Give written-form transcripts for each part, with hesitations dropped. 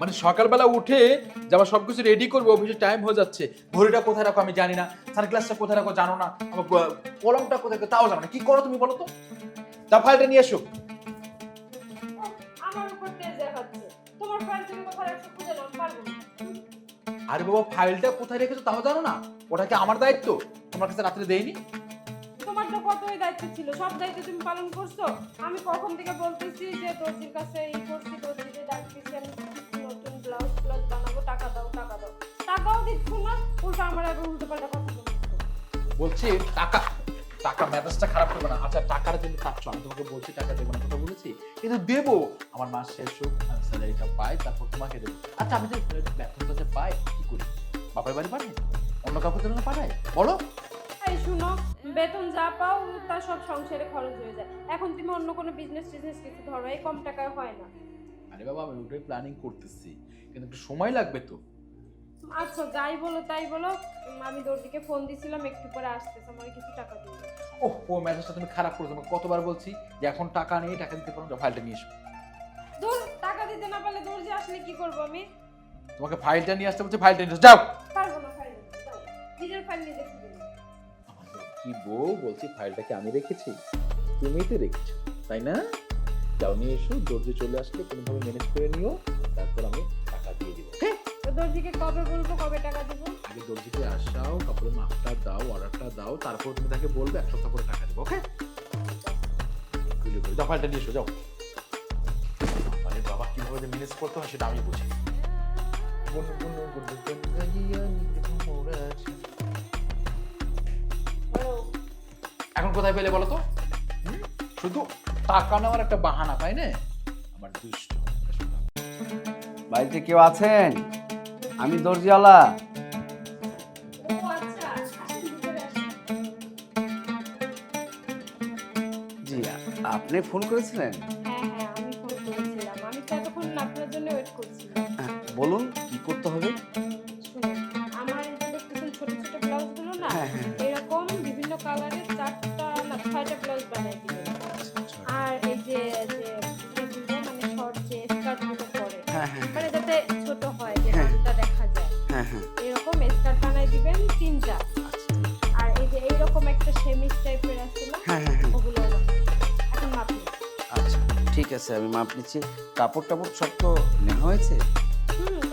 মানে সকালবেলা উঠে যে আমার সবকিছু রেডি করবো, অফিসে টাইম হয়ে যাচ্ছে, ঘড়িটা কোথায় রাখো আমি জানি না, সানগ্লাসটা কোথায় রাখো জানো না, আমার কলমটা কোথায় রাখো তাও জানো না। কি করো তুমি বলো তো? যা ফাইলটা নিয়ে এসো। আমার উপর তেজ দেখাচ্ছে। তোমার ফাইল তুমি কোথায় রাখছো খুঁজে নাও, পারবো না। আরে বাবা, ফাইলটা কোথায় রেখেছো তাও জানো না? ওটা কি আমার দায়িত্ব? তোমার কাছে রাত্রে দেইনি? তোমার তো কতই দায়িত্ব ছিল, সব দায়িত্ব তুমি পালন করছো। আমি কখন থেকে বলতেছি যে দর্জির কাছে করছি, দর্জিকে ডাকতেছি, আমি নতুন ব্লাউজ বানাবো, টাকা দাও টাকা দাও, টাকাও দিচ্ছ না, উল্টো আমার আবার উল্টো পাল্টা কথা বলছো। বলছি টাকা, টাকা মেজাজটা খারাপ করবে না। আচ্ছা টাকার জন্য চাচ্ছ, আমি তোমাকে বলছি টাকা দেবো না, কথা বলেছি? কিন্তু দেবো, আমার মাস শেষ হোক, আমি স্যালারিটা পাই, তারপর তোমাকে দেবো। আচ্ছা আমি যে বেতনটা যে পাই কি করি? বাপের বাড়ি পাঠাই, অন্য কাউকে জন্য পাঠাই, বলো? এই শুনো, বেতন যা পাও তা সব সংসারে খরচ হয়ে যায়। এখন তুমি অন্য কোনো বিজনেস কিছু ধরো, এই কম টাকায় হয় না। আরে বাবা, আমি ওটাই প্ল্যানিং করতেছি, কিন্তু একটু সময় লাগবে তো। আচ্ছা যাই বলো তাই বলো, আমি দর্জিকে ফোন দিছিলাম, একটু পরে আসতেছে, আমার কিছু টাকা দিবে। ওহ, ও মেজাজটা তুমি খারাপ করেছো। তোমাকে কতবার বলছি যে এখন টাকা নেই, টাকা দিতে পারো না, ফাইলটা নিয়ে এসো। দূর, টাকা দিতে না পারলে দর্জি আসলে কি করবো আমি? তোমাকে ফাইলটা নিয়ে আসতে বলছি, ফাইলটা নিয়ে এসো, যাও। পারবো না, ফাইল দাও, নিজের ফাইল নিজে খুঁজে নাও। আমার কি বউ, বলছি ফাইলটা কি আমি রেখেছি? তুমিই তো রেখেছো, তাই না? যাও নিয়ে এসো, দর্জি চলে আসলে কোনোভাবে ম্যানেজ করে নিও, তারপর আমি টাকা দিয়ে দিব। হ্যাঁ, তো দর্জিকে কবে বলবো, কবে টাকা দিব? আগে দর্জিকে আসাও, কাপড়ের মাপটা দাও, অর্ডারটা দাও, তারপর তুমি তাকে বলবে এক সপ্তাহ পরে টাকা দেবো। ওকে, যাও ফাইলটা নিয়ে এসো, যাও। আরে বাবা, কিভাবে যে ম্যানেজ করতে হয় সেটা আমি বুঝি। এখন কোথায় পেলে বলো তো? শুধু টাকা নেওয়ার একটা বাহানা, তাই না? আমার দুষ্ট। বাড়িতে কেউ আছেন? আমি দর্জিওয়ালা। ও আচ্ছা, আসেন ভিতরে আসেন। জি, আপনি ফোন করেছিলেন? হ্যাঁ হ্যাঁ, আমি ফোন করেছিলাম, আমি তো এতক্ষণ আপনার জন্য ওয়েট করছিলাম। বলুন কি করতে হবে? শুনুন, আমার এই যে দেখতেছেন ছোট ছোট ব্লাউজগুলো না, হ্যাঁ, হ্যাঁ। এরকম বিভিন্ন কালারের 4টা না 6টা ব্লাউজ বানাই দিবেন। আর এই যে যেগুলো মানে শর্ট যে স্কার্টগুলো পরে, হ্যাঁ, হ্যাঁ, মানে যাতে ছোট হয়, যে হ্যাঁ। নামটা দেখা যায়, হ্যাঁ, হ্যাঁ। এরকম স্কার্ট বানাই দিবেন 3টা। আর এই যে এইরকম একটা সেমিস টাইপের আছে না, হ্যাঁ, হ্যাঁ, হ্যাঁ। ওগুলো বানাই। এখন মাপ নিন। আচ্ছা ঠিক আছে, আমি মাপ নিচ্ছি। কাপড় টাপড় সব তো নেওয়া হয়েছে?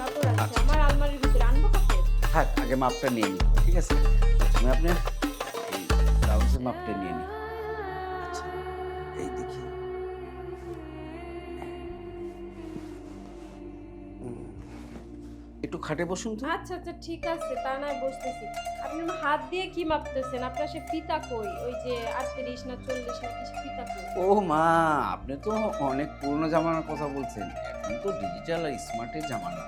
কাপড় আছে আচ্ছা। আমার আলমারির ভিতরে, আনবো কাপড়? থাক, আগে মাপটা নিয়ে নিই, ঠিক আছে? আমি আপনার এই ব্লাউজের মাপটা নিয়ে নিই। আচ্ছা, এই দেখি। একটু খাটে বসুন তো। আচ্ছা আচ্ছা ঠিক আছে, তা নয় বসতেছি। আপনি আমার হাত দিয়ে কি মাপতেছেন? আপনার সে ফিতা কই? ওই যে 38 না 40 না কি ফিতা কই? ও মা, আপনি তো অনেক পুরনো জামানার কথা বলছেন। এখন তো ডিজিটাল আর স্মার্টের জামানা,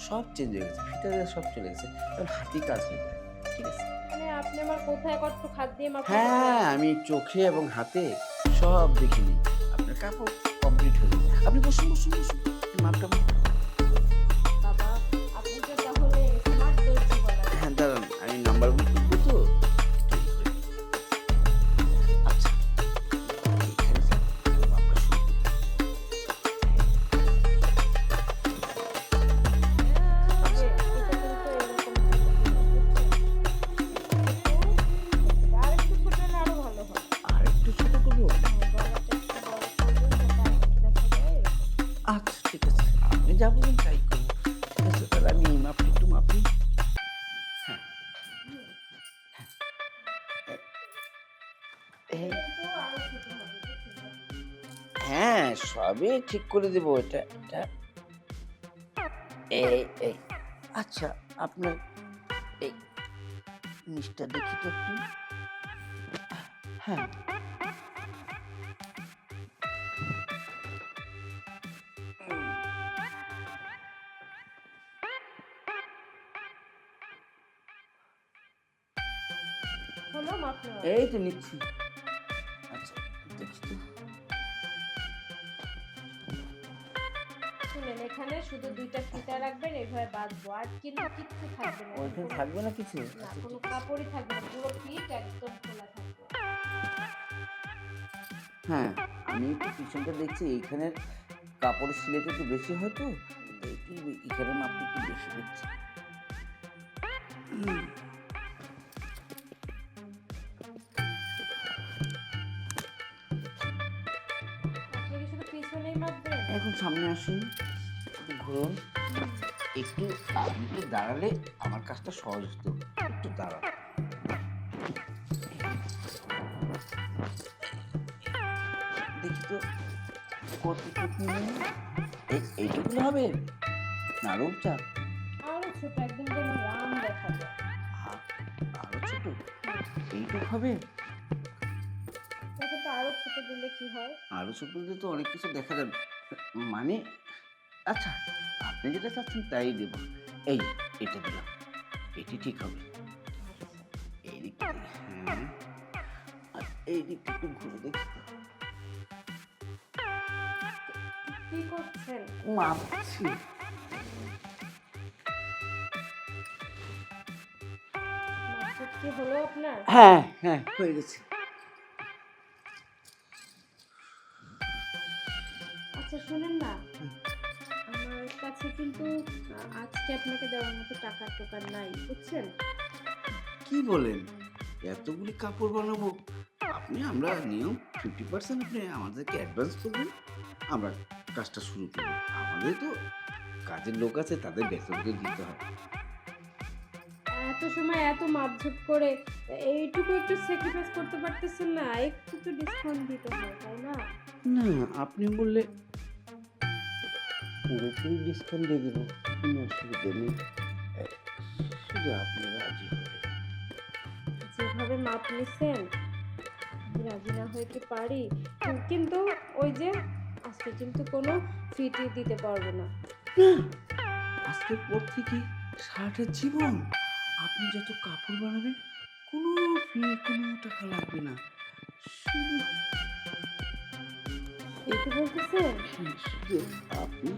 সব চেঞ্জ হয়ে গেছে, ফিতা দিয়ে সব চলে গেছে, এখন হাতি কাজ হয়ে যায়, ঠিক আছে? মানে আপনি আমার কোথায় কতটুকু হাত দিয়ে মাপতে হ্যাঁ, আমি চোখে এবং হাতে সব দেখে নিই। আপনার কাপড় কমপ্লিট হয়ে যাবে। আপনি বসুন বসুন বসুন, এই মাপটা বাবা, আপনি তো তাহলে স্মার্ট দর্জি বলা যায়। হ্যাঁ দাঁড়ান, আমি নাম্বারগুলো তুলবো তো, তৈরি করে। আচ্ছা, এইখানে স্যার, মাপটা শুরু করি। যে এটা কিন্তু এরকম আর একটু ছোট হলে আরো ভালো হয়। আর একটু ছোট করবো? হ্যাঁ, গলাটা একটু বড় করবেন যাতে আরেকটু দেখা যায় এরকম। আচ্ছা ঠিক আছে, আপনি যা বলবেন তাই করবো। ঠিক আছে, তাহলে আমি এই মাপটা একটু মাপি। হ্যাঁ, এই, কিন্তু আরো ছোট হবে, বুঝছেন? হ্যাঁ সবই ঠিক করে দেবো। এটা এটা এই এই আচ্ছা, আপনার এই জিনিসটা দেখি তো একটু। হ্যাঁ, হলো মাপ নেওয়া? এই তো নিচ্ছি। আচ্ছা দেখি তো। শুনেন, এখানে শুধু 2টা ফিতা রাখবেন, এইভাবে বাঁধবো, আর কিন্তু কিচ্ছু থাকবে না, ওইখানে কোনো- থাকবে না কিছু? না আচ্ছা, কোনো ঠিক আছে। কাপড়ই থাকবে না, পুরো ফিট একদম খোলা থাকবে। হ্যাঁ, আমি একটু পিছনটা দেখছি, এইখানের কাপড়ের সিলাইটা একটু বেশি হয় তো, একটু এখানে মাপটা একটু বেশি দিচ্ছি। আপনি কি শুধু পিছনেই মাপবেন? এখন সামনে আসুন, একটু ঘুরুন, একটু আপনি একটু দাঁড়ালে আমার কাজটা সহজ হতো। একটু দাঁড়ান, দেখি তো কতটুকু নেবেন। এইটুকুলো হবে না আরো উঁচা? আরো ছোট, একদম যেন রাম দেখা যায়। আরো ছোট এইটুকু হবে? এটাতে আরো ছোট দিলে কি হয়? আরো ছোট দিলে তো অনেক কিছু দেখা যাবে। মানে আচ্ছা, আপনি যেটা চাচ্ছেন তাই দেব। এই এটা দিলাম, এটি ঠিক হবে। এই দিকটা দিই, হ্যাঁ। আর এই দিকটা একটু ঘুরে দেখি তো। কি করছেন? মাপছি। মাপঝোপ কি হলো আপনার? হ্যাঁ হ্যাঁ, হয়ে গেছে। আচ্ছা শুনেন না, আমার কাছে কিন্তু আজকে আপনাকে দেওয়ার মতো টাকা টোকা নাই, বুঝছেন? কি বলেন, এতগুলি কাপড় বানাবো? আমরা নিয়ম 50% আপনি আমাদেরকে অ্যাডভান্স করবেন, আমরা কাজটা শুরু করব। আমাদের তো কাজের লোক আছে, তাদের বেতন তো দিতে হয়। এত সময় এত মাপঝোপ করে এইটুকু একটু স্যাক্রিফাইস করতে পারতেছেন না? একটু তো ডিসকাউন্ট দিতে হয়, তাই না? না, আপনি বললে পুরোপুরি ডিসকাউন্ট দিয়ে দেবো, কোনো অসুবিধা নেই। শুধু আপনি রাজি হলে। যেভাবে মাপ নিছেন, আমি রাজি না হয়ে কি পারি? কিন্তু ওই যে আজকে কিন্তু কোনো ফিটি দিতে পারবো না। না, আজকের পর থেকে সারাটা জীবন আপনি যত কাপড় বানাবেন কোনো ফি, কোনো টাকা লাগবে না। শুধু সত্যি বলতেছেন? শুধু আপনি